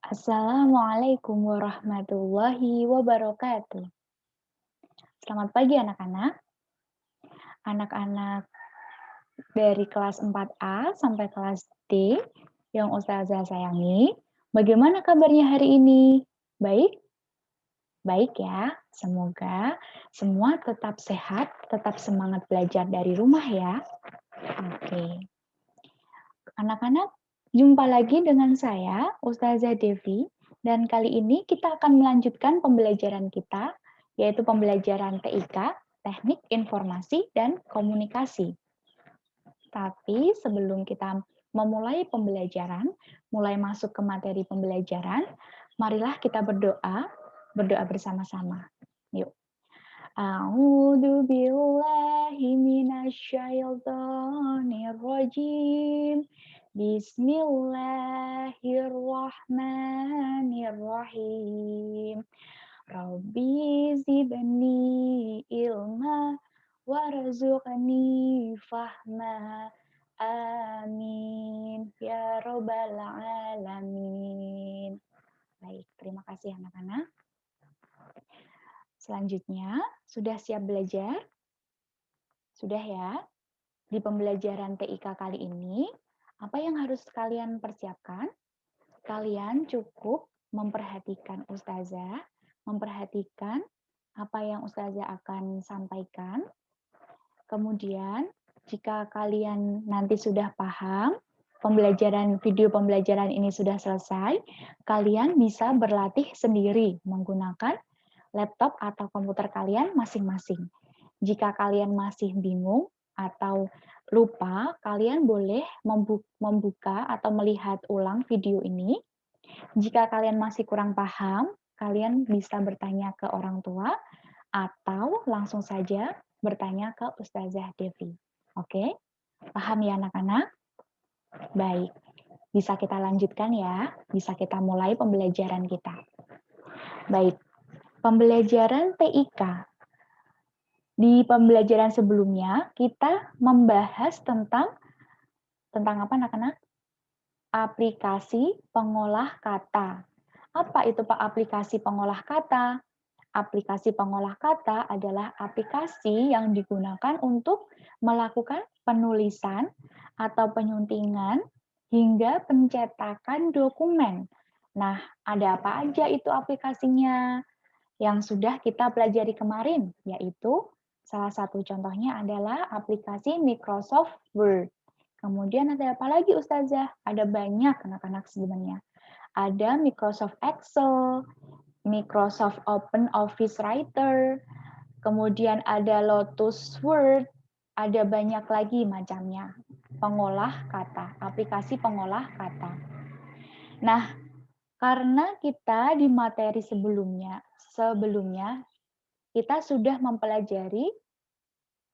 Assalamualaikum warahmatullahi wabarakatuh. Selamat pagi anak-anak. Anak-anak dari kelas 4A sampai kelas D yang Ustazah sayangi, bagaimana kabarnya hari ini? Baik? Baik ya. Semoga semua tetap sehat, tetap semangat belajar dari rumah ya. Oke. Anak-anak, jumpa lagi dengan saya, Ustazah Devi, dan kali ini kita akan melanjutkan pembelajaran kita, yaitu pembelajaran TIK, Teknik Informasi dan Komunikasi. Tapi sebelum kita memulai pembelajaran, mulai masuk ke materi pembelajaran, marilah kita berdoa bersama-sama. Yuk. A'udzu billahi minasyaitonir rajim. Bismillahirrahmanirrahim. Rabbi zidni ilma warzuqni fahma. Amin ya rabbal alamin. Baik, terima kasih anak-anak. Selanjutnya, sudah siap belajar? Sudah ya? Di pembelajaran TIK kali ini, apa yang harus kalian persiapkan? Kalian cukup memperhatikan Ustazah, memperhatikan apa yang Ustazah akan sampaikan. Kemudian, jika kalian nanti sudah paham, video pembelajaran ini sudah selesai, kalian bisa berlatih sendiri menggunakan laptop atau komputer kalian masing-masing. Jika kalian masih bingung atau lupa, kalian boleh membuka atau melihat ulang video ini. Jika kalian masih kurang paham, kalian bisa bertanya ke orang tua atau langsung saja bertanya ke Ustazah Devi. Oke? Paham ya anak-anak? Baik. Bisa kita lanjutkan ya. Bisa kita mulai pembelajaran kita. Baik. Pembelajaran TIK. Di pembelajaran sebelumnya, kita membahas tentang apa anak-anak? Aplikasi pengolah kata. Apa itu Pak aplikasi pengolah kata? Aplikasi pengolah kata adalah aplikasi yang digunakan untuk melakukan penulisan atau penyuntingan hingga pencetakan dokumen. Nah, ada apa aja itu aplikasinya? Yang sudah kita pelajari kemarin, yaitu salah satu contohnya adalah aplikasi Microsoft Word. Kemudian ada apa lagi Ustazah? Ada banyak anak-anak sebenarnya. Ada Microsoft Excel, Microsoft Open Office Writer, kemudian ada Lotus Word, ada banyak lagi macamnya. Pengolah kata, aplikasi pengolah kata. Nah, karena kita di materi sebelumnya kita sudah mempelajari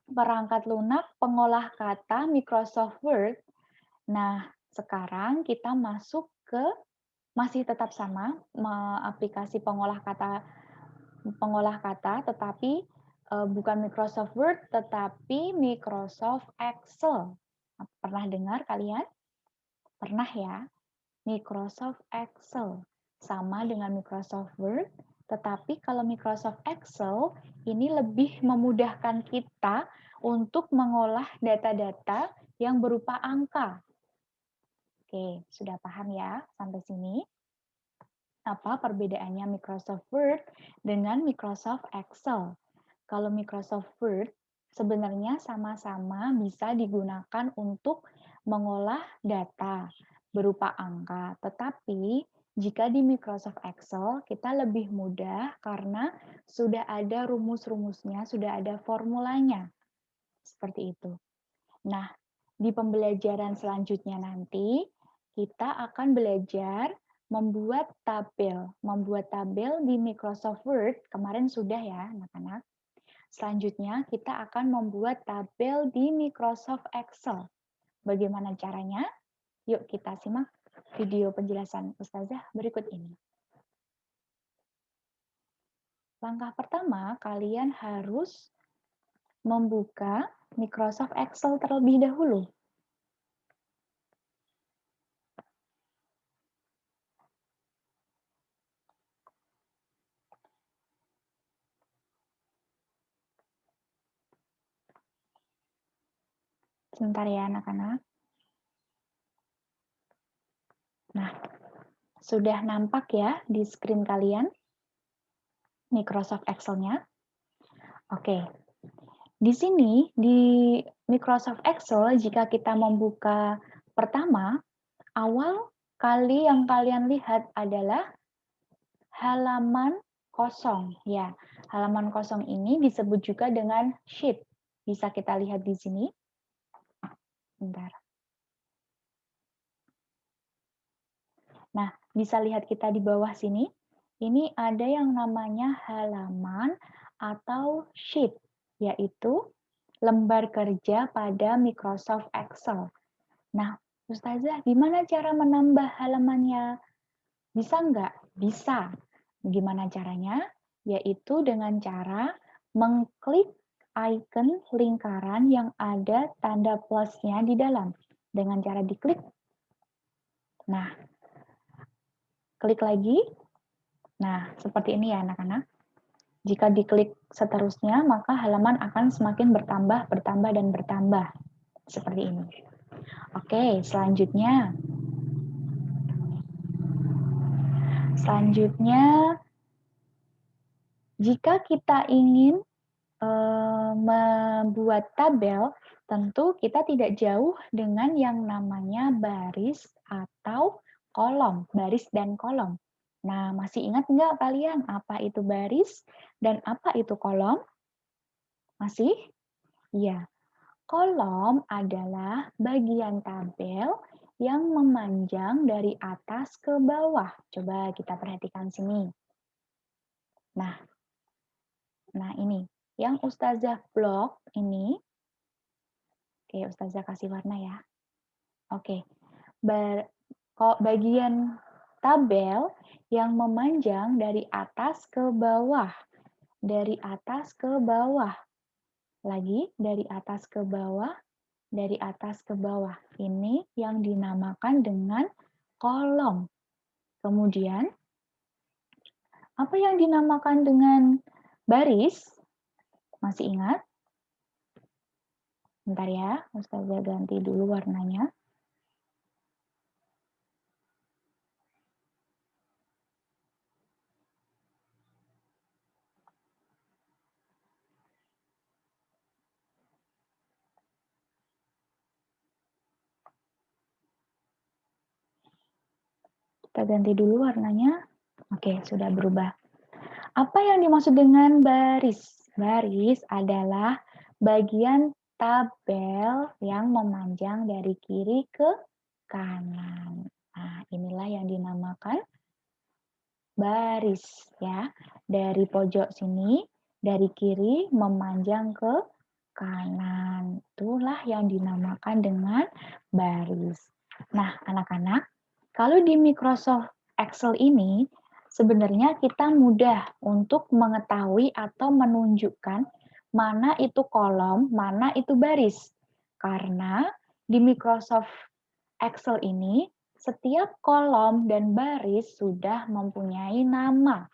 perangkat lunak pengolah kata Microsoft Word. Nah, sekarang kita masuk ke masih tetap sama aplikasi pengolah kata tetapi bukan Microsoft Word tetapi Microsoft Excel. Pernah dengar kalian? Pernah ya? Microsoft Excel sama dengan Microsoft Word, tetapi kalau Microsoft Excel ini lebih memudahkan kita untuk mengolah data-data yang berupa angka. Oke, sudah paham ya sampai sini? Apa perbedaannya Microsoft Word dengan Microsoft Excel? Kalau Microsoft Word sebenarnya sama-sama bisa digunakan untuk mengolah data berupa angka, tetapi jika di Microsoft Excel kita lebih mudah karena sudah ada rumus-rumusnya, sudah ada formulanya. Seperti itu. Nah, di pembelajaran selanjutnya nanti kita akan belajar membuat tabel. Membuat tabel di Microsoft Word kemarin sudah ya, anak-anak. Selanjutnya kita akan membuat tabel di Microsoft Excel. Bagaimana caranya? Yuk kita simak video penjelasan Ustazah berikut ini. Langkah pertama, kalian harus membuka Microsoft Excel terlebih dahulu. Sebentar ya anak-anak. Nah, sudah nampak ya di screen kalian Microsoft Excel-nya? Oke. Di sini, di Microsoft Excel, jika kita membuka pertama, awal kali yang kalian lihat adalah halaman kosong. Ya, halaman kosong ini disebut juga dengan sheet. Bisa kita lihat di sini. Bentar. Nah, bisa lihat kita di bawah sini. Ini ada yang namanya halaman atau sheet, yaitu lembar kerja pada Microsoft Excel. Nah, Ustazah, gimana cara menambah halamannya? Bisa nggak? Bisa. Gimana caranya? Yaitu dengan cara mengklik icon lingkaran yang ada tanda plusnya di dalam. Dengan cara diklik. Nah, klik lagi. Nah, seperti ini ya anak-anak. Jika diklik seterusnya, maka halaman akan semakin bertambah, bertambah, dan bertambah. Seperti ini. Oke, selanjutnya. Selanjutnya, jika kita ingin membuat tabel, tentu kita tidak jauh dengan yang namanya baris atau kolom, baris dan kolom. Nah, masih ingat nggak kalian apa itu baris dan apa itu kolom? Masih? Iya. Kolom adalah bagian tabel yang memanjang dari atas ke bawah. Coba kita perhatikan sini. Nah, ini yang Ustazah blok ini. Oke, Ustazah kasih warna ya. Oke, bagian tabel yang memanjang dari atas ke bawah. Dari atas ke bawah. Lagi, dari atas ke bawah, dari atas ke bawah. Ini yang dinamakan dengan kolom. Kemudian, apa yang dinamakan dengan baris? Masih ingat? Bentar ya, Ustazah ganti dulu warnanya. Kita ganti dulu warnanya. Oke, sudah berubah. Apa yang dimaksud dengan baris? Baris adalah bagian tabel yang memanjang dari kiri ke kanan. Nah, inilah yang dinamakan baris ya. Dari pojok sini, dari kiri memanjang ke kanan. Itulah yang dinamakan dengan baris. Nah, anak-anak, kalau di Microsoft Excel ini, sebenarnya kita mudah untuk mengetahui atau menunjukkan mana itu kolom, mana itu baris. Karena di Microsoft Excel ini, setiap kolom dan baris sudah mempunyai nama.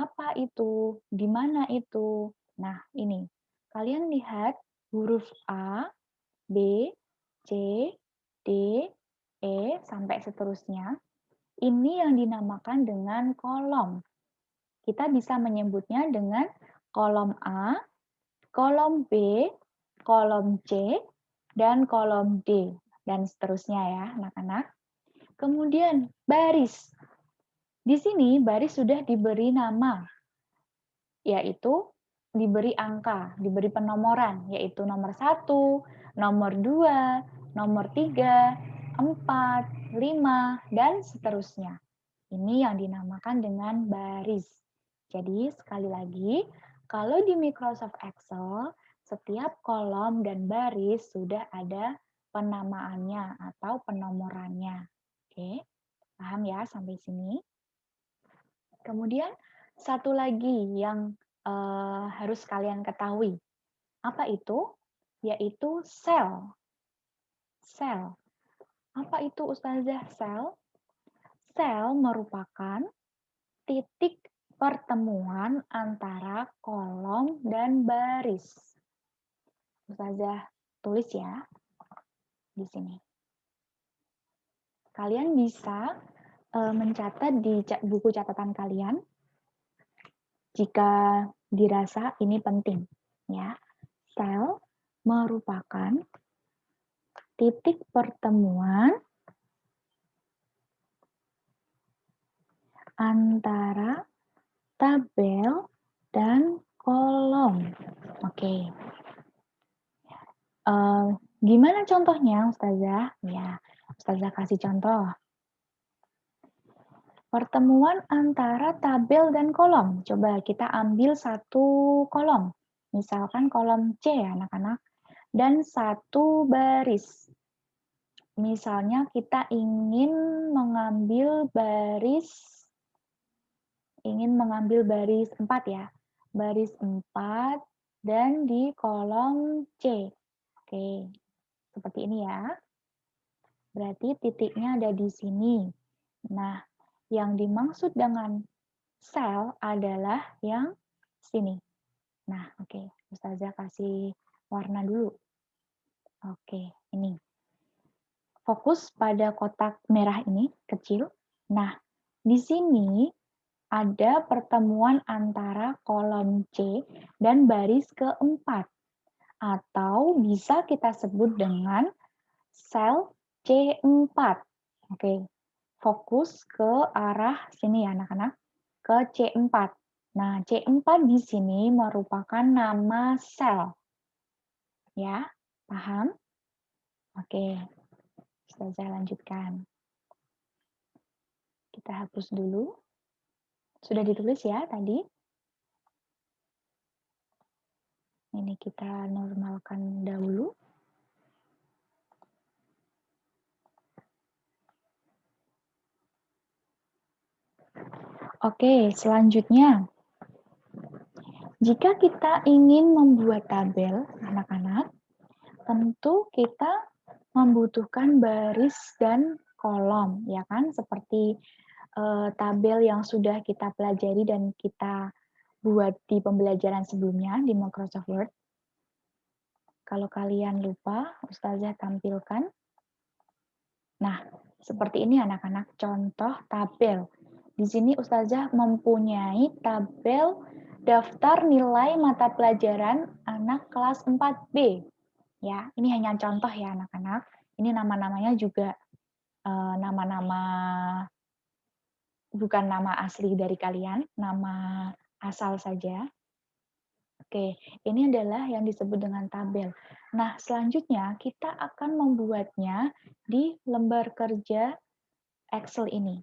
Apa itu? Di mana itu? Nah, ini. Kalian lihat huruf A, B, C, D, E, sampai seterusnya. Ini yang dinamakan dengan kolom. Kita bisa menyebutnya dengan kolom A, kolom B, kolom C, dan kolom D, dan seterusnya ya, anak-anak. Kemudian baris. Di sini baris sudah diberi nama, yaitu diberi angka, diberi penomoran, yaitu nomor 1, nomor 2, nomor 3, 4, 5, dan seterusnya. Ini yang dinamakan dengan baris. Jadi sekali lagi, kalau di Microsoft Excel, setiap kolom dan baris sudah ada penamaannya atau penomorannya. Oke, paham ya sampai sini? Kemudian satu lagi yang harus kalian ketahui. Apa itu? Yaitu sel. Sel. Apa itu Ustazah sel? Sel merupakan titik pertemuan antara kolom dan baris. Ustazah tulis ya. di sini. Kalian bisa mencatat di buku catatan kalian jika dirasa ini penting, ya. Sel merupakan titik pertemuan antara tabel dan kolom. Oke. Gimana contohnya, Ustazah? Ya, Ustazah kasih contoh. Pertemuan antara tabel dan kolom. Coba kita ambil satu kolom. Misalkan kolom C ya, anak-anak. Dan satu baris. Misalnya kita ingin mengambil baris 4 ya. Baris 4 dan di kolom C. Oke, seperti ini ya. Berarti titiknya ada di sini. Nah, yang dimaksud dengan sel adalah yang sini. Nah, oke. Ustazah kasih warna dulu. Oke, ini. Fokus pada kotak merah ini, kecil. Nah, di sini ada pertemuan antara kolom C dan baris keempat. Atau bisa kita sebut dengan sel C4. Oke, fokus ke arah sini ya anak-anak, ke C4. Nah, C4 di sini merupakan nama sel. Ya, paham? Oke, saya lanjutkan. Kita hapus dulu. Sudah ditulis ya tadi? Ini kita normalkan dahulu. Oke, selanjutnya. Jika kita ingin membuat tabel, anak-anak, tentu kita membutuhkan baris dan kolom, ya kan? Seperti tabel yang sudah kita pelajari dan kita buat di pembelajaran sebelumnya di Microsoft Word. Kalau kalian lupa, Ustazah tampilkan. Nah, seperti ini anak-anak, contoh tabel. Di sini Ustazah mempunyai tabel daftar nilai mata pelajaran anak kelas 4B. Ya, ini hanya contoh ya anak-anak. Ini nama-namanya juga nama-nama bukan nama asli dari kalian, nama asal saja. Oke, ini adalah yang disebut dengan tabel. Nah, selanjutnya kita akan membuatnya di lembar kerja Excel ini.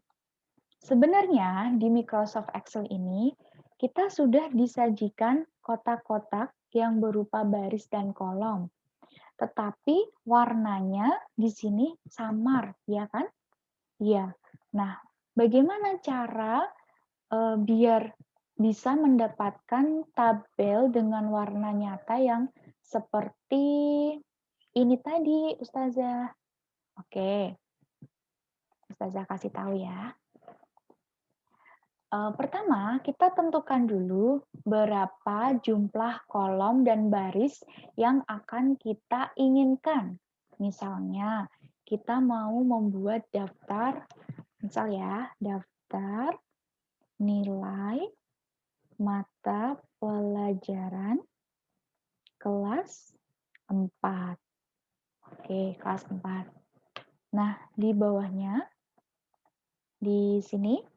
Sebenarnya di Microsoft Excel ini kita sudah disajikan kotak-kotak yang berupa baris dan kolom. Tetapi warnanya di sini samar, ya kan? Iya. Nah, bagaimana cara biar bisa mendapatkan tabel dengan warna nyata yang seperti ini tadi, Ustazah? Oke, Ustazah kasih tahu ya. Pertama, kita tentukan dulu berapa jumlah kolom dan baris yang akan kita inginkan. Misalnya, kita mau membuat daftar, misal ya, daftar nilai mata pelajaran kelas 4. Oke, kelas 4. Nah, di bawahnya, di sini,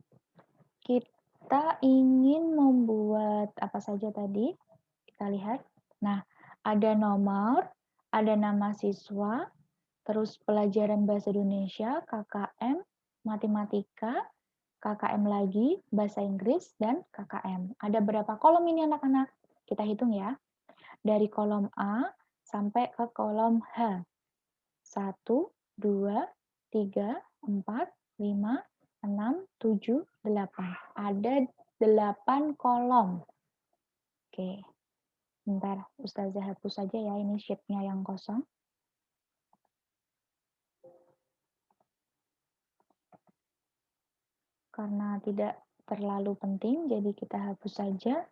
kita ingin membuat apa saja tadi? Kita lihat. Nah, ada nomor, ada nama siswa, terus pelajaran bahasa Indonesia, KKM, matematika, KKM lagi, bahasa Inggris, dan KKM. Ada berapa kolom ini anak-anak? Kita hitung ya. Dari kolom A sampai ke kolom H. 1, 2, 3, 4, 5, 6, 7, 8. Ada 8 kolom. Oke, bentar. Ustazah hapus saja ya, ini sheet-nya yang kosong. Karena tidak terlalu penting, jadi kita hapus saja.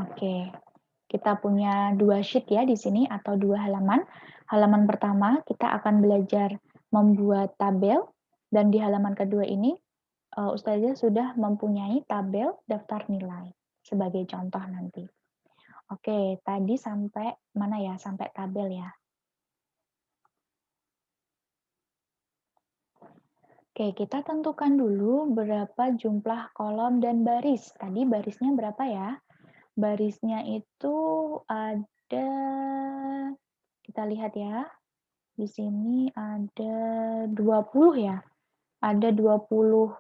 Oke, kita punya 2 sheet ya di sini atau 2 halaman. Halaman pertama kita akan belajar membuat tabel dan di halaman kedua ini Ustazah sudah mempunyai tabel daftar nilai sebagai contoh nanti. Oke, tadi sampai mana ya? Sampai tabel ya. Oke, kita tentukan dulu berapa jumlah kolom dan baris. Tadi barisnya berapa ya? Barisnya itu ada, kita lihat ya. Di sini ada 20 ya. Ada 20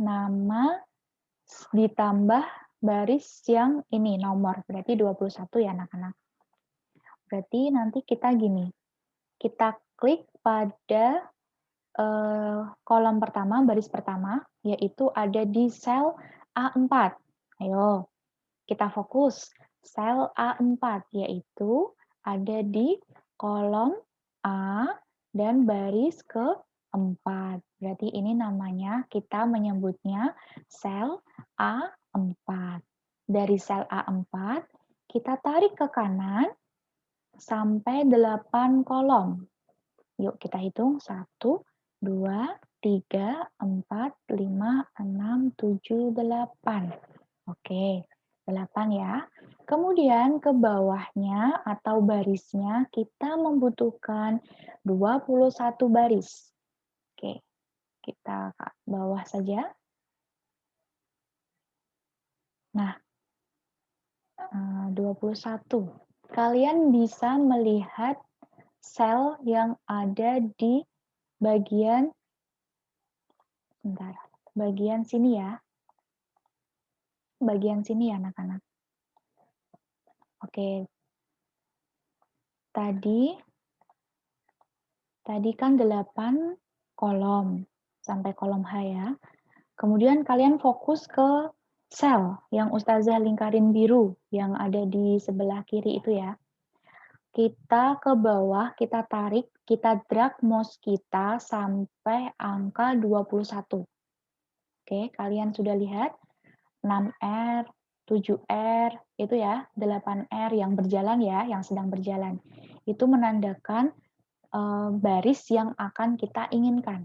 nama ditambah baris yang ini nomor. Berarti 21 ya anak-anak. Berarti nanti kita gini. Kita klik pada kolom pertama, baris pertama, yaitu ada di sel A4. Ayo, kita fokus. Sel A4, yaitu ada di kolom A dan baris keempat. Berarti ini namanya, kita menyebutnya sel A4. Dari sel A4, kita tarik ke kanan sampai 8 kolom. Yuk kita hitung 1, 2, 3, 4, 5, 6, 7, 8. Oke, 8 ya. Kemudian ke bawahnya atau barisnya kita membutuhkan 21 baris. Oke, kita ke bawah saja. Nah, 21. Kalian bisa melihat sel yang ada di bagian bagian sini ya. Bagian sini ya anak-anak. Oke. Tadi kan 8 kolom sampai kolom H ya. Kemudian kalian fokus ke sel yang Ustazah lingkarin biru yang ada di sebelah kiri itu ya. Kita ke bawah, kita tarik, kita drag mouse kita sampai angka 21. Oke, kalian sudah lihat 6R, 7R, itu ya, 8R yang berjalan ya, yang sedang berjalan. Itu menandakan baris yang akan kita inginkan.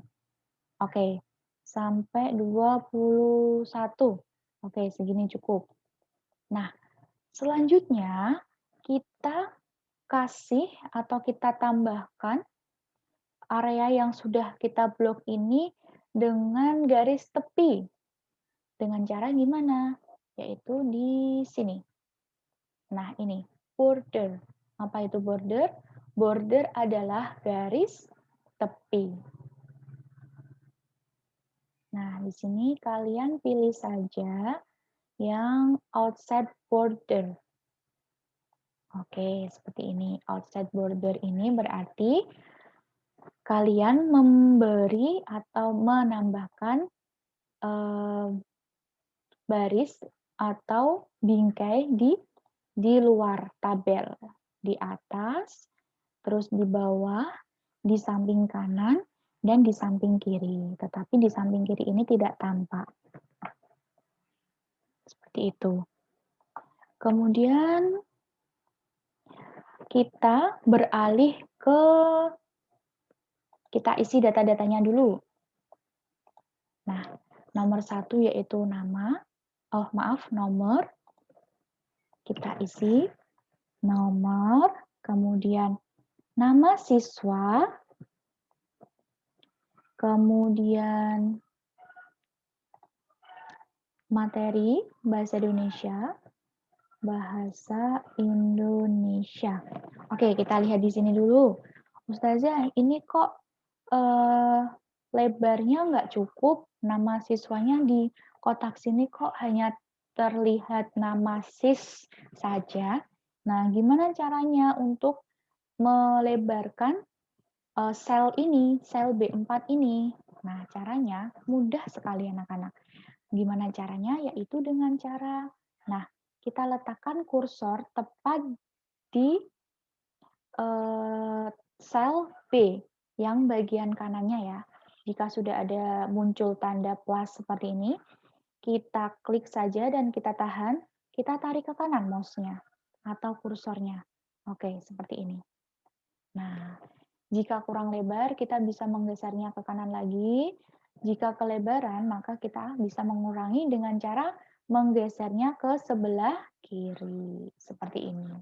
Oke, sampai 21. Oke, segini cukup. Nah, selanjutnya kita kasih atau kita tambahkan area yang sudah kita blok ini dengan garis tepi. Dengan cara gimana? Yaitu di sini. Nah, ini border. Apa itu border? Border adalah garis tepi. Nah, di sini kalian pilih saja yang outside border. Oke, seperti ini. Outside border ini berarti kalian memberi atau menambahkan baris atau bingkai di luar tabel. Di atas, terus di bawah, di samping kanan, dan di samping kiri. Tetapi di samping kiri ini tidak tampak. Seperti itu. Kemudian kita beralih ke, kita isi data-datanya dulu. Nah, nomor 1 yaitu nama, nomor. Kita isi nomor, kemudian nama siswa, kemudian materi bahasa Indonesia, Oke, kita lihat di sini dulu. Ustazah, ini kok lebarnya nggak cukup, nama siswanya di kotak sini kok hanya terlihat nama sis saja. Nah, gimana caranya untuk melebarkan sel ini, sel B4 ini? Nah, caranya mudah sekali anak-anak. Gimana caranya? Yaitu dengan cara, nah, kita letakkan kursor tepat di sel B yang bagian kanannya ya. Jika sudah ada muncul tanda plus seperti ini, kita klik saja dan kita tahan. kita tarik ke kanan mouse-nya atau kursornya. Oke, seperti ini. Nah, jika kurang lebar, kita bisa menggesernya ke kanan lagi. Jika kelebaran, maka kita bisa mengurangi dengan cara menggesernya ke sebelah kiri. Seperti ini.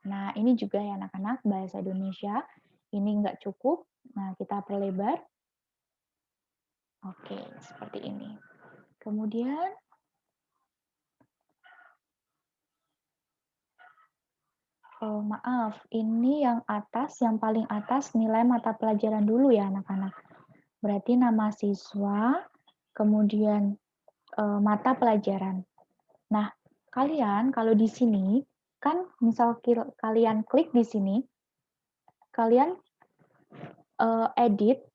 Nah, ini juga ya anak-anak, bahasa Indonesia. Ini nggak cukup. Nah, kita perlebar. Oke, seperti ini. Kemudian, oh maaf, ini yang atas, yang paling atas nilai mata pelajaran dulu ya anak-anak. Berarti nama siswa, kemudian mata pelajaran. Nah, kalian kalau di sini, kan misal kalian klik di sini, kalian edit,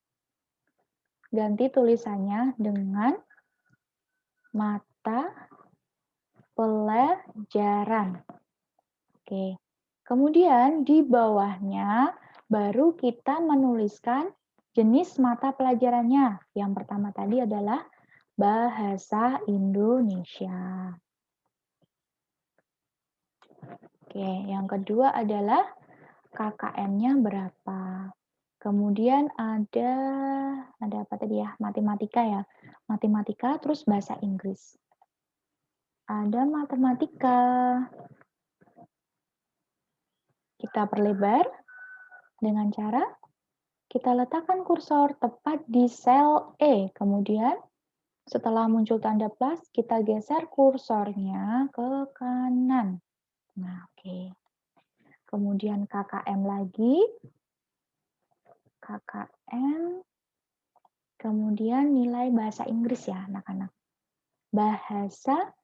ganti tulisannya dengan mata pelajaran. Oke. Kemudian di bawahnya baru kita menuliskan jenis mata pelajarannya. Yang pertama tadi adalah bahasa Indonesia. Oke, yang kedua adalah KKM-nya berapa. Kemudian ada apa tadi ya? Matematika ya. Matematika terus bahasa Inggris. Ada matematika. Kita perlebar dengan cara kita letakkan kursor tepat di sel E. Kemudian setelah muncul tanda plus, kita geser kursornya ke kanan. Nah, oke. Kemudian KKM lagi. KKM. Kemudian nilai bahasa Inggris ya, anak-anak. Bahasa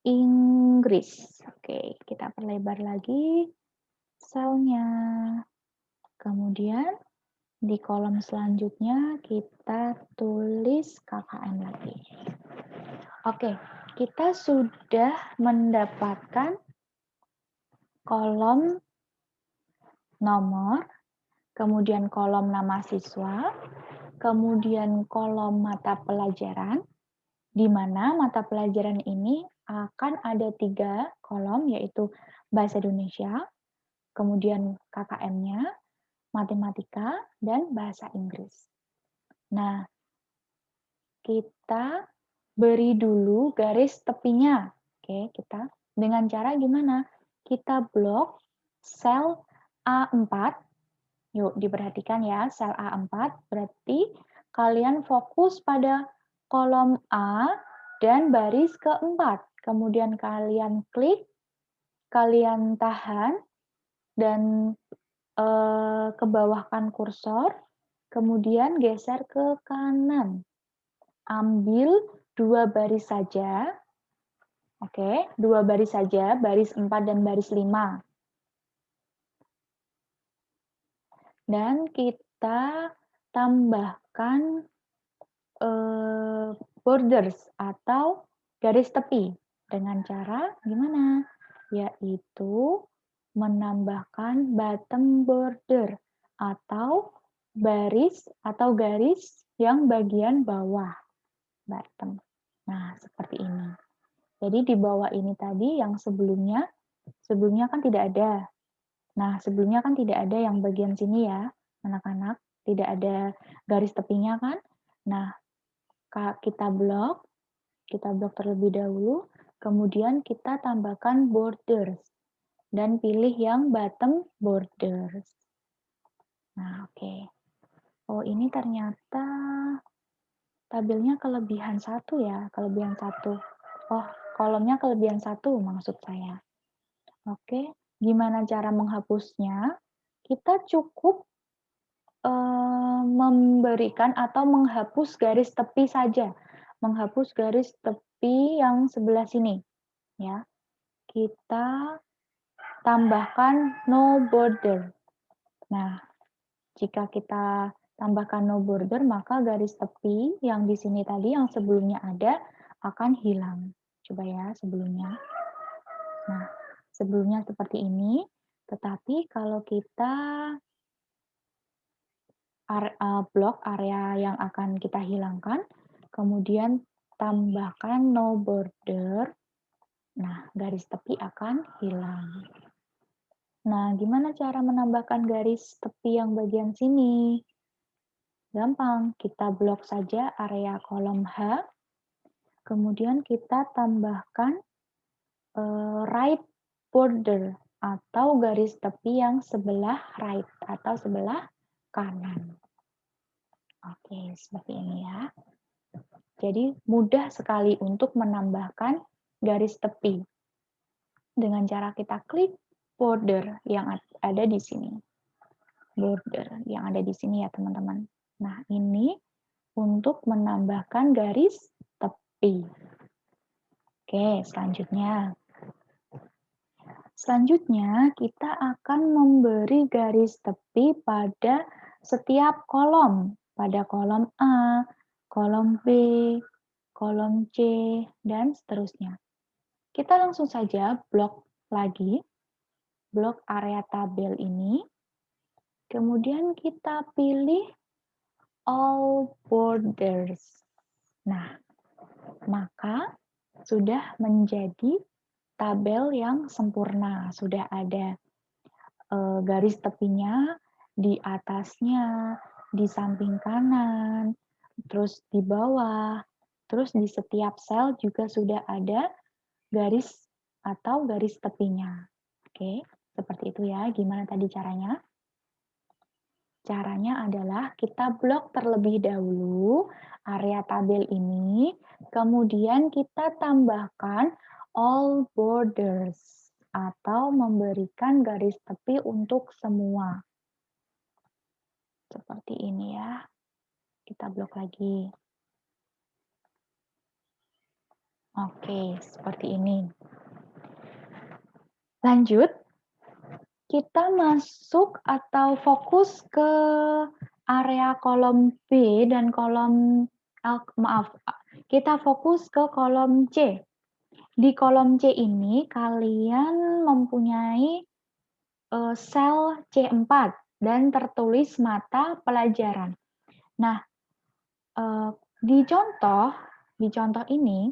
Inggris. Oke, kita perlebar lagi selnya. Kemudian di kolom selanjutnya kita tulis KKM lagi. Oke, kita sudah mendapatkan kolom nomor, kemudian kolom nama siswa, kemudian kolom mata pelajaran, di mana mata pelajaran ini akan ada 3 kolom, yaitu Bahasa Indonesia, kemudian KKM-nya, Matematika, dan Bahasa Inggris. Nah, kita beri dulu garis tepinya. Oke, kita dengan cara gimana? Kita blok sel A4. Yuk, diperhatikan ya, sel A4 berarti kalian fokus pada kolom A dan baris keempat. Kemudian kalian klik, kalian tahan, dan kebawahkan kursor, kemudian geser ke kanan. Ambil 2 baris saja. Oke, 2 baris saja, baris 4 dan baris 5. Dan kita tambahkan borders atau garis tepi dengan cara gimana? Yaitu menambahkan bottom border atau baris atau garis yang bagian bawah, bottom. Nah, seperti ini. Jadi di bawah ini tadi yang sebelumnya kan tidak ada. Nah, sebelumnya kan tidak ada yang bagian sini ya, anak-anak. Tidak ada garis tepinya kan? Nah, kita blok terlebih dahulu, kemudian kita tambahkan borders, dan pilih yang bottom borders. Nah, oke. Oh, ini ternyata tabelnya kelebihan 1 ya, kelebihan 1. Oh, kolomnya kelebihan 1 maksud saya. Oke, gimana cara menghapusnya? Kita cukup memberikan atau menghapus garis tepi saja. Menghapus garis tepi yang sebelah sini. Ya, kita tambahkan no border. Nah, jika kita tambahkan no border, maka garis tepi yang di sini tadi, yang sebelumnya ada, akan hilang. Coba ya sebelumnya. Nah, sebelumnya seperti ini, tetapi kalau kita blok area yang akan kita hilangkan, kemudian tambahkan no border. Nah, garis tepi akan hilang. Nah, gimana cara menambahkan garis tepi yang bagian sini? Gampang, kita blok saja area kolom H, kemudian kita tambahkan right border atau garis tepi yang sebelah right atau sebelah kanan. Oke, seperti ini ya. Jadi mudah sekali untuk menambahkan garis tepi dengan cara kita klik border yang ada di sini. Border yang ada di sini ya teman-teman. Nah, ini untuk menambahkan garis tepi. Oke, selanjutnya. Selanjutnya, kita akan memberi garis tepi pada setiap kolom. Pada kolom A, kolom B, kolom C, dan seterusnya. Kita langsung saja blok lagi, blok area tabel ini. Kemudian kita pilih all borders. Nah, maka sudah menjadi tabel yang sempurna. Sudah ada garis tepinya di atasnya, di samping kanan, terus di bawah, terus di setiap sel juga sudah ada garis atau garis tepinya. Oke, seperti itu ya. Gimana tadi caranya? Caranya adalah kita blok terlebih dahulu area tabel ini, kemudian kita tambahkan all borders atau memberikan garis tepi untuk semua. Seperti ini ya. Kita blok lagi. Oke, seperti ini. Lanjut, kita masuk atau fokus ke area kolom B dan kolom, maaf, kita fokus ke kolom C. Di kolom C ini kalian mempunyai sel C4 dan tertulis mata pelajaran. Nah, di contoh ini,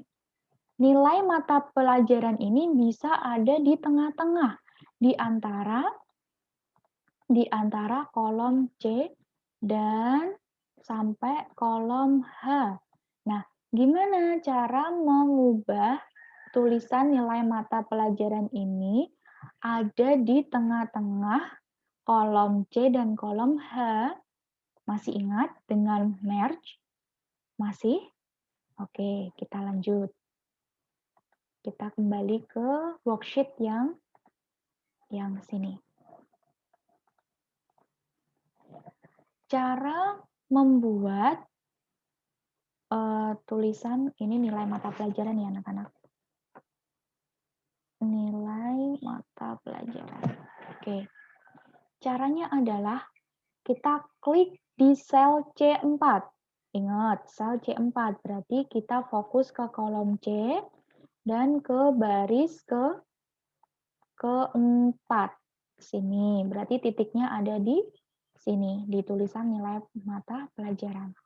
nilai mata pelajaran ini bisa ada di tengah-tengah, di antara kolom C dan sampai kolom H. Nah, gimana cara mengubah tulisan nilai mata pelajaran ini ada di tengah-tengah kolom C dan kolom H? Masih ingat dengan merge? Masih? Oke, kita lanjut. Kita kembali ke worksheet yang sini. Cara membuat tulisan, ini nilai mata pelajaran ya anak-anak. Nilai mata pelajaran. Oke. Caranya adalah kita klik di sel C4. Ingat, sel C4 berarti kita fokus ke kolom C dan ke baris keempat. Sini, berarti titiknya ada di sini, di tulisan nilai mata pelajaran.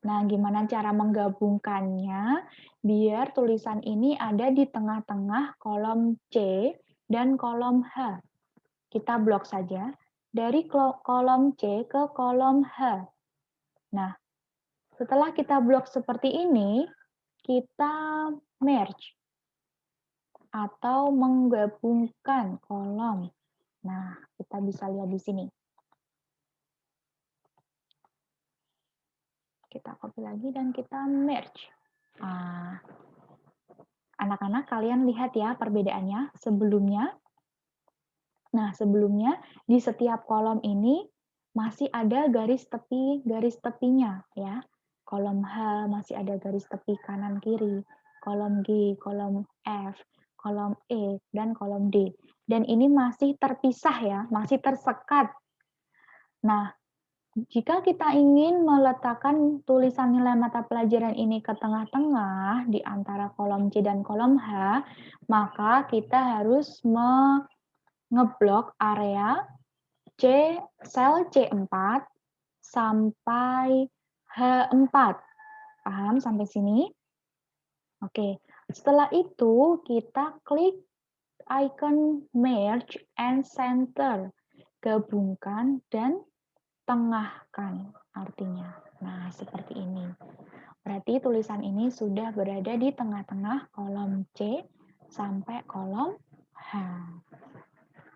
Nah, gimana cara menggabungkannya biar tulisan ini ada di tengah-tengah kolom C dan kolom H? Kita blok saja dari kolom C ke kolom H. Nah, setelah kita blok seperti ini, kita merge atau menggabungkan kolom. Nah, kita bisa lihat di sini. Kita copy lagi dan kita merge. Anak-anak, kalian lihat ya perbedaannya sebelumnya. Nah, sebelumnya di setiap kolom ini masih ada garis tepinya ya. Kolom H masih ada garis tepi kanan kiri, kolom G, kolom F, kolom E, dan kolom D. Dan ini masih terpisah ya, masih tersekat. Nah, jika kita ingin meletakkan tulisan nilai mata pelajaran ini ke tengah-tengah di antara kolom C dan kolom H, maka kita harus ngeblok area sel C4 sampai H4. Paham sampai sini? Oke, Setelah itu, kita klik icon merge and center. Gabungkan dan tengahkan artinya. Nah, seperti ini. Berarti tulisan ini sudah berada di tengah-tengah kolom C sampai kolom H.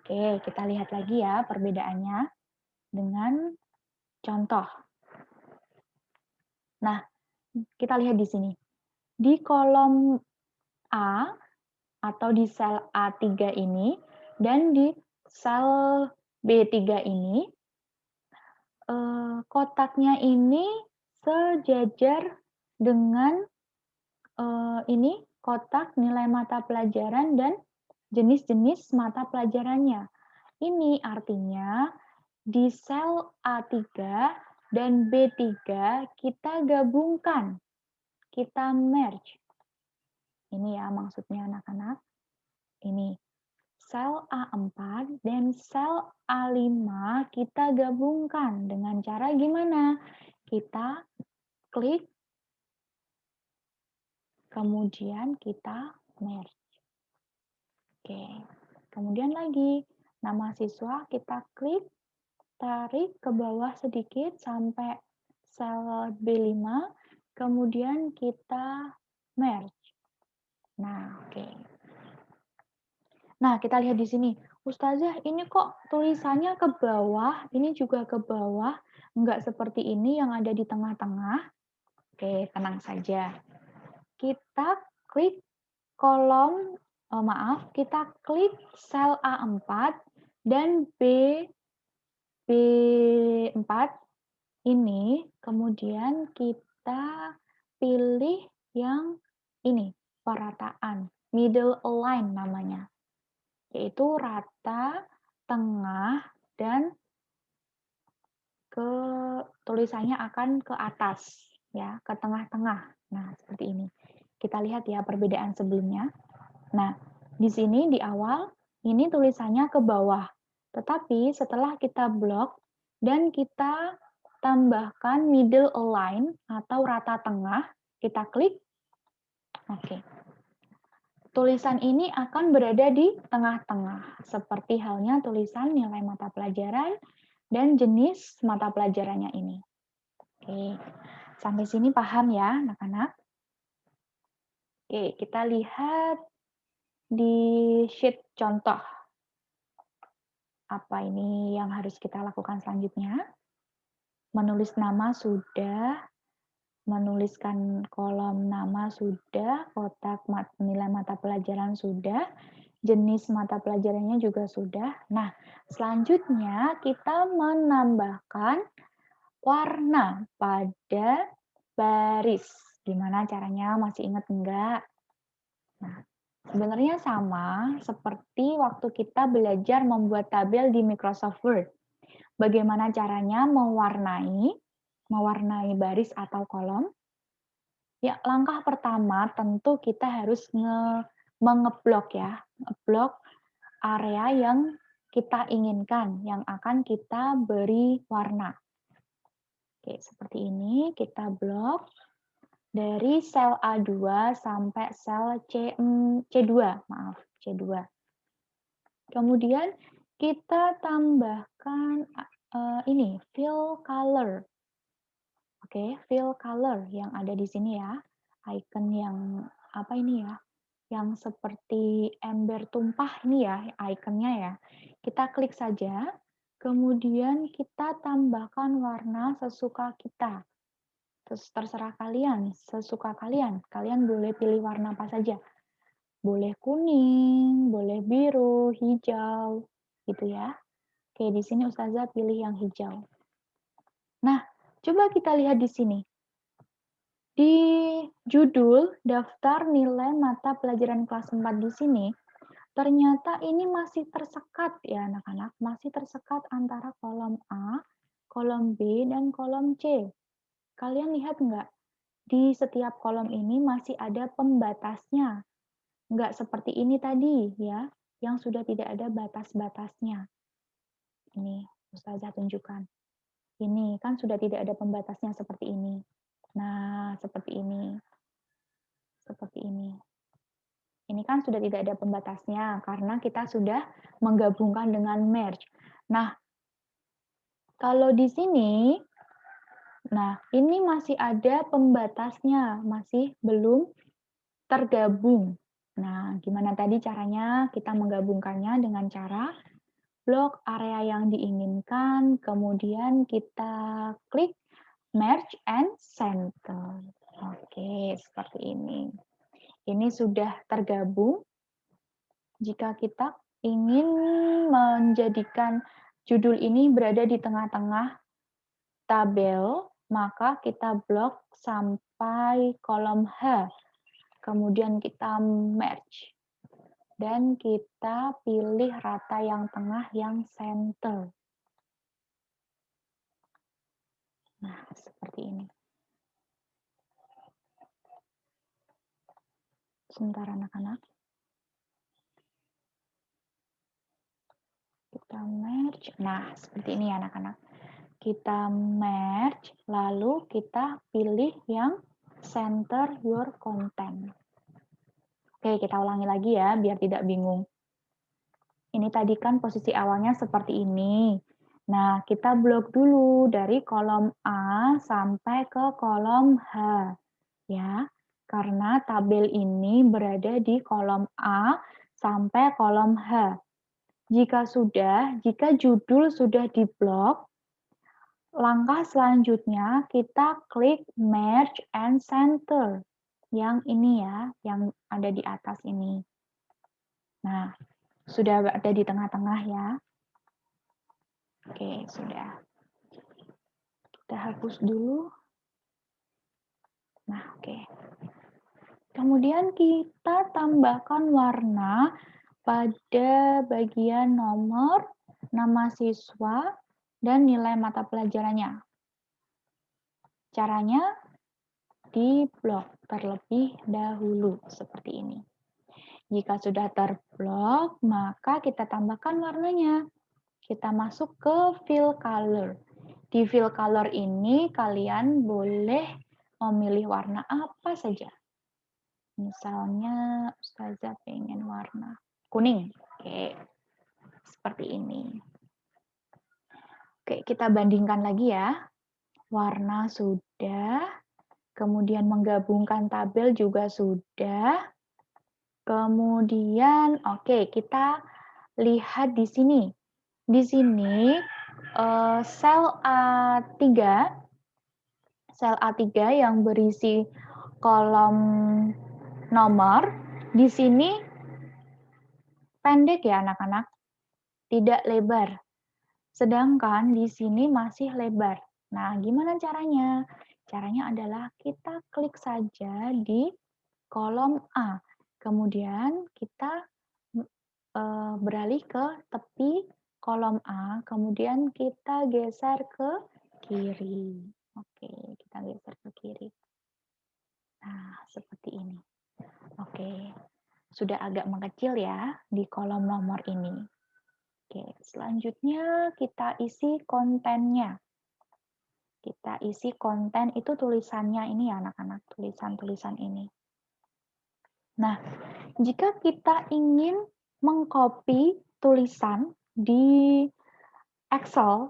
Oke, kita lihat lagi ya perbedaannya dengan contoh. Nah, kita lihat di sini. Di kolom A atau di sel A3 ini dan di sel B3 ini, kotaknya ini sejajar dengan ini kotak nilai mata pelajaran dan jenis-jenis mata pelajarannya. Ini artinya di sel A3 dan B3 kita gabungkan, kita merge. Ini ya maksudnya anak-anak. Ini sel A4 dan sel A5 kita gabungkan dengan cara gimana? Kita klik, kemudian kita merge. Oke, kemudian lagi, nama siswa kita klik, tarik ke bawah sedikit sampai sel B5, kemudian kita merge. Nah, oke. Nah, kita lihat di sini. Ustazah, ini kok tulisannya ke bawah, ini juga ke bawah, enggak seperti ini yang ada di tengah-tengah. Oke, tenang saja. Kita klik kolom, kita klik sel A4 dan B4 ini, kemudian kita pilih yang ini, perataan, middle align namanya, yaitu rata, tengah, dan tulisannya akan ke atas, ya, ke tengah-tengah. Nah, seperti ini. Kita lihat ya perbedaan sebelumnya. Nah, di sini di awal ini tulisannya ke bawah. Tetapi setelah kita blok dan kita tambahkan middle align atau rata tengah, kita klik. Oke. Tulisan ini akan berada di tengah-tengah, seperti halnya tulisan nilai mata pelajaran dan jenis mata pelajarannya ini. Oke, sampai sini paham ya anak-anak? Oke, kita lihat di sheet contoh. Apa ini yang harus kita lakukan selanjutnya? Menulis nama sudah, menuliskan kolom nama sudah, kotak nilai mata pelajaran sudah, jenis mata pelajarannya juga sudah. Nah, selanjutnya kita menambahkan warna pada baris. Gimana caranya? Masih ingat enggak? Nah, sebenarnya sama seperti waktu kita belajar membuat tabel di Microsoft Word. Bagaimana caranya mewarnai baris atau kolom? Ya, langkah pertama tentu kita harus mengeblok ya, ngeblok area yang kita inginkan, yang akan kita beri warna. Oke, seperti ini kita blok dari sel A2 sampai sel C2, maaf, C2. Kemudian kita tambahkan ini fill color. Oke, fill color yang ada di sini ya. Icon yang apa ini ya? Yang seperti ember tumpah ini ya, ikonnya ya. Kita klik saja, kemudian kita tambahkan warna sesuka kita. Terus terserah kalian, sesuka kalian. Kalian boleh pilih warna apa saja. Boleh kuning, boleh biru, hijau, gitu ya. Oke, di sini Ustazah pilih yang hijau. Nah, coba kita lihat di sini. Di judul daftar nilai mata pelajaran kelas 4 di sini, ternyata ini masih tersekat ya anak-anak, masih tersekat antara kolom A, kolom B, dan kolom C. Kalian lihat nggak? Di setiap kolom ini masih ada pembatasnya. Nggak seperti ini tadi ya, yang sudah tidak ada batas-batasnya. Ini Ustazah tunjukkan. Ini kan sudah tidak ada pembatasnya seperti ini. Nah, seperti ini. Seperti ini. kan sudah tidak ada pembatasnya karena kita sudah menggabungkan dengan merge. Nah, kalau di sini, nah ini masih ada pembatasnya, masih belum tergabung. Nah, gimana tadi caranya kita menggabungkannya dengan cara blok area yang diinginkan, kemudian kita klik merge and center. Oke, seperti ini. Ini sudah tergabung. Jika kita ingin menjadikan judul ini berada di tengah-tengah tabel, maka kita blok sampai kolom H. Kemudian kita merge. Dan kita pilih rata yang tengah yang center. Nah, seperti ini. Sebentar anak-anak. Kita merge. Nah, seperti ini ya anak-anak. Kita merge, lalu kita pilih yang center your content. Oke, kita ulangi lagi ya, biar tidak bingung. Ini tadi kan posisi awalnya seperti ini. Nah, kita blok dulu dari kolom A sampai ke kolom H. Ya, karena tabel ini berada di kolom A sampai kolom H. Jika judul sudah diblok, langkah selanjutnya kita klik merge and center. Yang ini ya, yang ada di atas ini. Nah, sudah ada di tengah-tengah ya. Oke, sudah. Kita hapus dulu. Nah, oke. Kemudian kita tambahkan warna pada bagian nomor, nama siswa, dan nilai mata pelajarannya. Caranya diblok terlebih dahulu seperti ini. Jika sudah terblok, maka kita tambahkan warnanya. Kita masuk ke fill color. Di fill color ini kalian boleh memilih warna apa saja. Misalnya Ustazah pengen warna kuning. Oke, seperti ini. Oke, kita bandingkan lagi ya. Warna sudah, kemudian menggabungkan tabel juga sudah. Kemudian, oke, kita lihat di sini. Di sini sel A3 yang berisi kolom nomor, di sini pendek ya anak-anak, tidak lebar. Sedangkan di sini masih lebar. Nah, gimana caranya? Caranya adalah kita klik saja di kolom A. Kemudian kita beralih ke tepi kolom A, kemudian kita geser ke kiri. Oke, kita geser ke kiri. Nah, seperti ini. Oke, sudah agak mengecil ya di kolom nomor ini. Oke, selanjutnya kita isi kontennya. Kita isi konten itu tulisannya ini ya anak-anak, tulisan-tulisan ini. Nah, jika kita ingin mengcopy tulisan di Excel,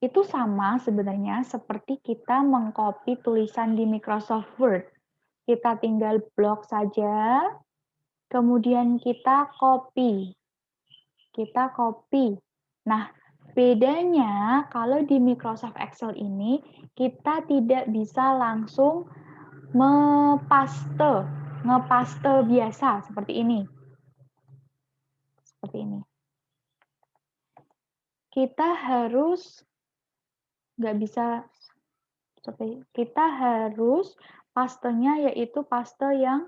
itu sama sebenarnya seperti kita mengcopy tulisan di Microsoft Word. Kita tinggal blok saja, kemudian kita copy. Kita copy. Nah, bedanya kalau di Microsoft Excel ini, kita tidak bisa langsung ngepaste biasa seperti ini. Seperti ini. Kita harus kita harus pastenya yaitu paste yang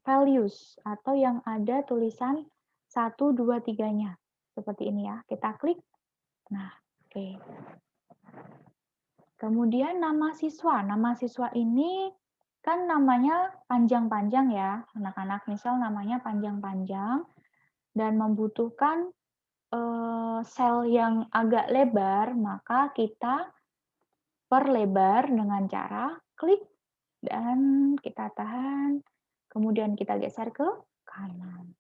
values atau yang ada tulisan 1, 2, 3-nya. Seperti ini ya. Kita klik. Nah, oke. Kemudian nama siswa. Nama siswa ini kan namanya panjang-panjang ya, anak-anak. Misal namanya panjang-panjang dan membutuhkan sel yang agak lebar, maka kita perlebar dengan cara klik dan kita tahan, kemudian kita geser ke kanan.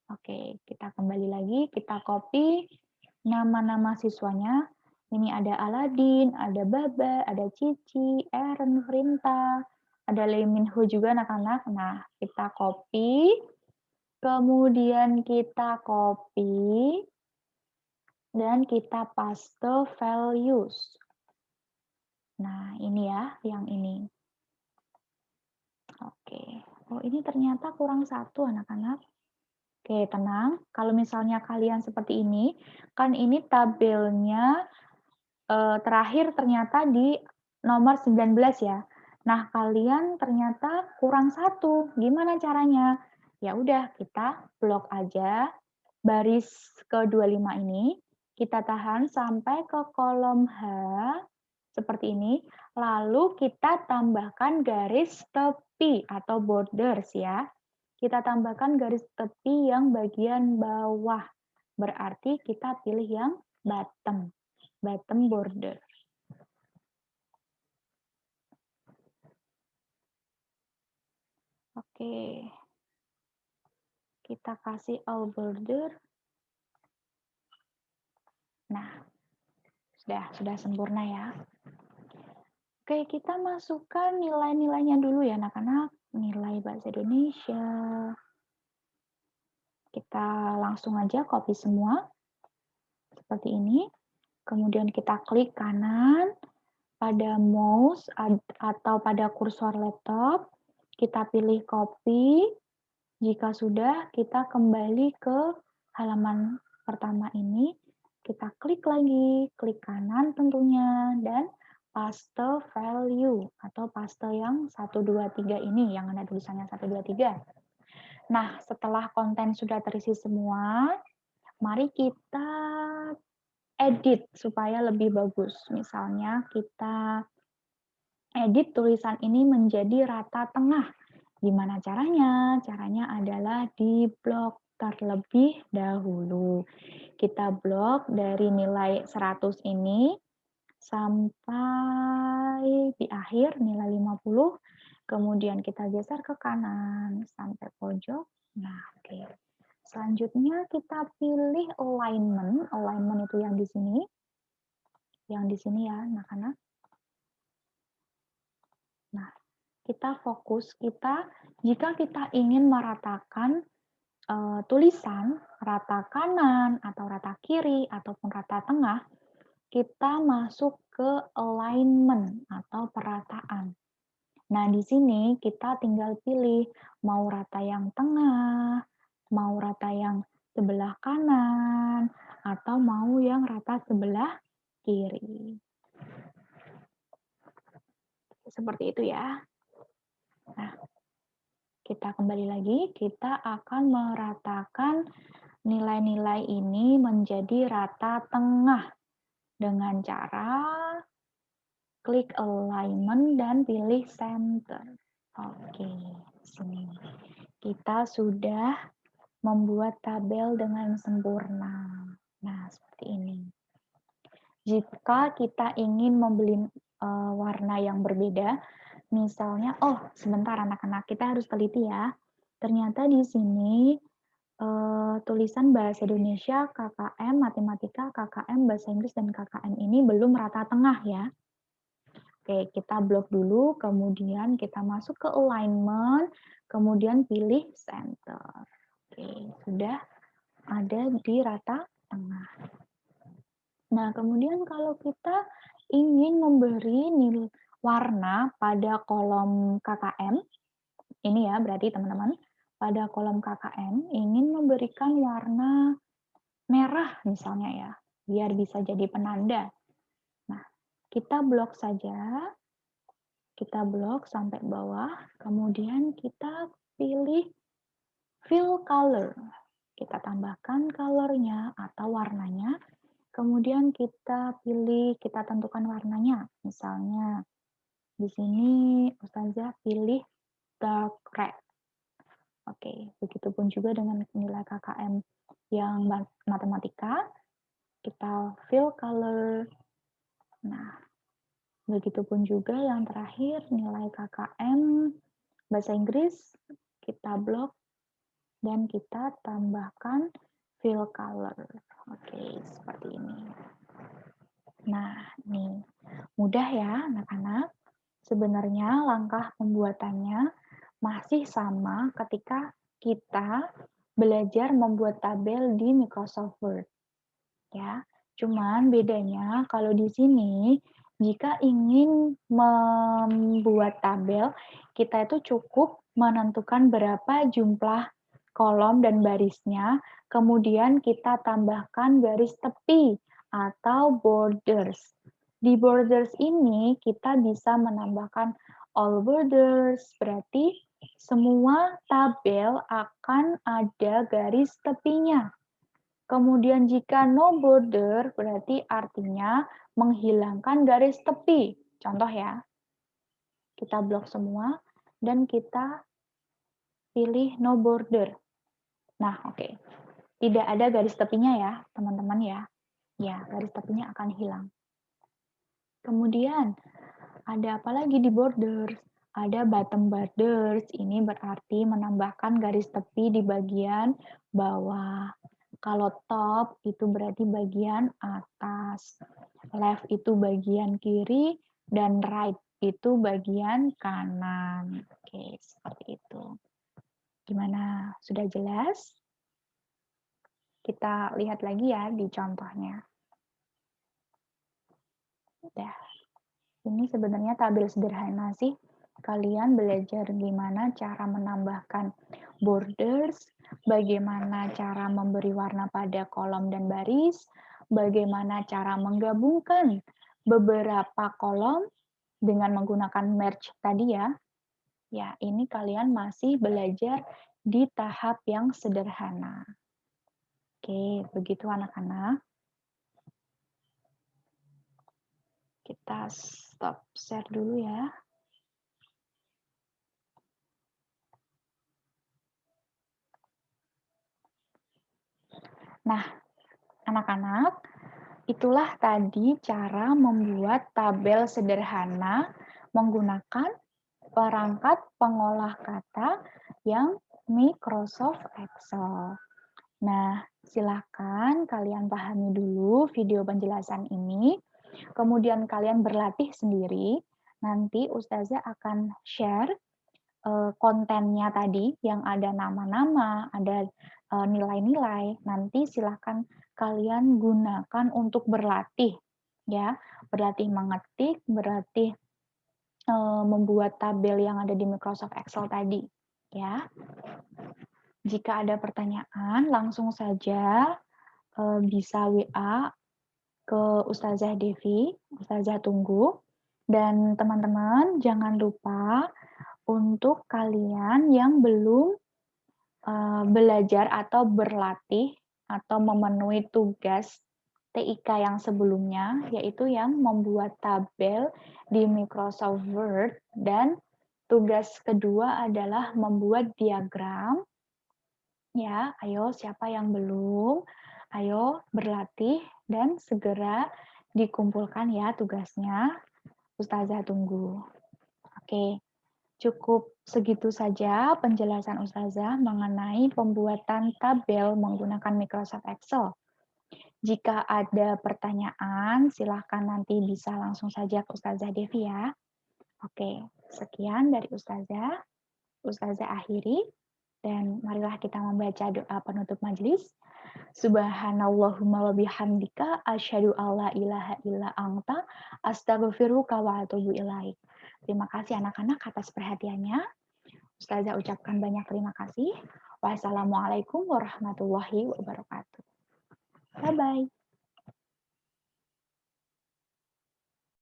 Oke, kita kembali lagi, kita copy nama-nama siswanya. Ini ada Aladin, ada Baba, ada Cici, Eren, Rinta, ada Lee Min Ho juga anak-anak. Nah, kita copy, kemudian kita copy, dan kita paste values. Nah, ini ya, yang ini. Oke. Oh, ini ternyata kurang satu anak-anak. Oke, tenang. Kalau misalnya kalian seperti ini, kan ini tabelnya terakhir ternyata di nomor 19 ya. Nah, kalian ternyata kurang satu. Gimana caranya? Ya udah, kita blok aja baris ke-25 ini. Kita tahan sampai ke kolom H seperti ini. Lalu kita tambahkan garis tepi atau borders ya. Kita tambahkan garis tepi yang bagian bawah. Berarti kita pilih yang bottom. Bottom border. Oke. Kita kasih all border. Nah, sudah sempurna ya. Oke, kita masukkan nilai-nilainya dulu ya anak-anak. Nilai bahasa Indonesia. Kita langsung aja copy semua. Seperti ini. Kemudian kita klik kanan pada mouse atau pada kursor laptop. Kita pilih copy. Jika sudah, kita kembali ke halaman pertama ini. Kita klik lagi, klik kanan tentunya, dan paste value atau paste yang 1, 2, 3 ini, yang ada tulisannya 1, 2, 3. Nah, setelah konten sudah terisi semua, mari kita edit supaya lebih bagus. Misalnya kita edit tulisan ini menjadi rata tengah. Gimana caranya? Caranya adalah di blok terlebih dahulu. Kita blok dari nilai 100 ini sampai di akhir nilai 50, kemudian kita geser ke kanan sampai pojok. Nah, oke. Selanjutnya kita pilih alignment. Alignment itu yang di sini. Yang di sini ya, anak-anak. Nah, kita fokus, jika kita ingin meratakan tulisan rata kanan atau rata kiri ataupun rata tengah, kita masuk ke alignment atau perataan. Nah, di sini kita tinggal pilih mau rata yang tengah, mau rata yang sebelah kanan, atau mau yang rata sebelah kiri. Seperti itu ya. Nah, kita kembali lagi, kita akan meratakan nilai-nilai ini menjadi rata tengah dengan cara klik alignment dan pilih center. Oke, sini. Kita sudah membuat tabel dengan sempurna. Nah, seperti ini. Jika kita ingin membeli warna yang berbeda, misalnya, oh sebentar anak-anak, kita harus teliti ya. Ternyata di sini tulisan bahasa Indonesia, KKM, matematika, KKM, bahasa Inggris, dan KKM ini belum rata tengah ya. Oke, kita blok dulu, kemudian kita masuk ke alignment, kemudian pilih center. Oke, sudah ada di rata tengah. Nah, kemudian kalau kita ingin memberi warna pada kolom KKM, ini ya berarti teman-teman, pada kolom KKM ingin memberikan warna merah misalnya ya, biar bisa jadi penanda. Nah, kita blok saja, kita blok sampai bawah, kemudian kita pilih fill color. Kita tambahkan color-nya atau warnanya, kemudian kita pilih, kita tentukan warnanya. Misalnya di sini Ustazah pilih dark red. Oke, begitupun juga dengan nilai KKM yang matematika, kita fill color. Nah, begitupun juga yang terakhir nilai KKM bahasa Inggris, kita blok, dan kita tambahkan fill color. Oke, seperti ini. Nah, nih, mudah ya anak-anak. Sebenarnya langkah pembuatannya masih sama ketika kita belajar membuat tabel di Microsoft Word. Ya, cuman bedanya kalau di sini jika ingin membuat tabel, kita itu cukup menentukan berapa jumlah kolom dan barisnya, kemudian kita tambahkan garis tepi atau borders. Di borders ini kita bisa menambahkan all borders, berarti semua tabel akan ada garis tepinya. Kemudian jika no border berarti artinya menghilangkan garis tepi. Contoh ya, kita blok semua dan kita pilih no border. Nah, oke. Tidak ada garis tepinya ya, teman-teman ya. Ya, garis tepinya akan hilang. Kemudian, ada apa lagi di borders? Ada bottom borders, ini berarti menambahkan garis tepi di bagian bawah. Kalau top itu berarti bagian atas, left itu bagian kiri, dan right itu bagian kanan. Oke, seperti itu. Gimana? Sudah jelas? Kita lihat lagi ya di contohnya. Udah. Ini sebenarnya tabel sederhana sih. Kalian belajar gimana cara menambahkan borders, bagaimana cara memberi warna pada kolom dan baris, bagaimana cara menggabungkan beberapa kolom dengan menggunakan merge tadi ya. Ya, ini kalian masih belajar di tahap yang sederhana. Oke, begitu anak-anak. Kita stop share dulu ya. Nah, anak-anak, itulah tadi cara membuat tabel sederhana menggunakan perangkat pengolah kata yang Microsoft Excel. Nah, silakan kalian pahami dulu video penjelasan ini, kemudian kalian berlatih sendiri. Nanti Ustazah akan share kontennya tadi yang ada nama-nama, ada nilai-nilai. Nanti silakan kalian gunakan untuk berlatih, ya, berlatih mengetik, berlatih membuat tabel yang ada di Microsoft Excel tadi, ya. Jika ada pertanyaan, langsung saja bisa WA ke Ustazah Devi, Ustazah tunggu. Dan teman-teman jangan lupa untuk kalian yang belum belajar atau berlatih atau memenuhi tugas TIK yang sebelumnya, yaitu yang membuat tabel di Microsoft Word, dan tugas kedua adalah membuat diagram. Ya, ayo siapa yang belum, ayo berlatih dan segera dikumpulkan ya tugasnya. Ustazah tunggu. Oke. Cukup segitu saja penjelasan Ustazah mengenai pembuatan tabel menggunakan Microsoft Excel. Jika ada pertanyaan, silahkan nanti bisa langsung saja ke Ustazah Devi ya. Oke, sekian dari Ustazah. Ustazah akhiri, dan marilah kita membaca doa penutup majelis. Subhanallahumma wa bihamdika asyhadu alla ilaha illa anta astaghfiruka wa atubu ilaik. Terima kasih anak-anak atas perhatiannya. Ustazah ucapkan banyak terima kasih. Wassalamualaikum warahmatullahi wabarakatuh. Bye-bye.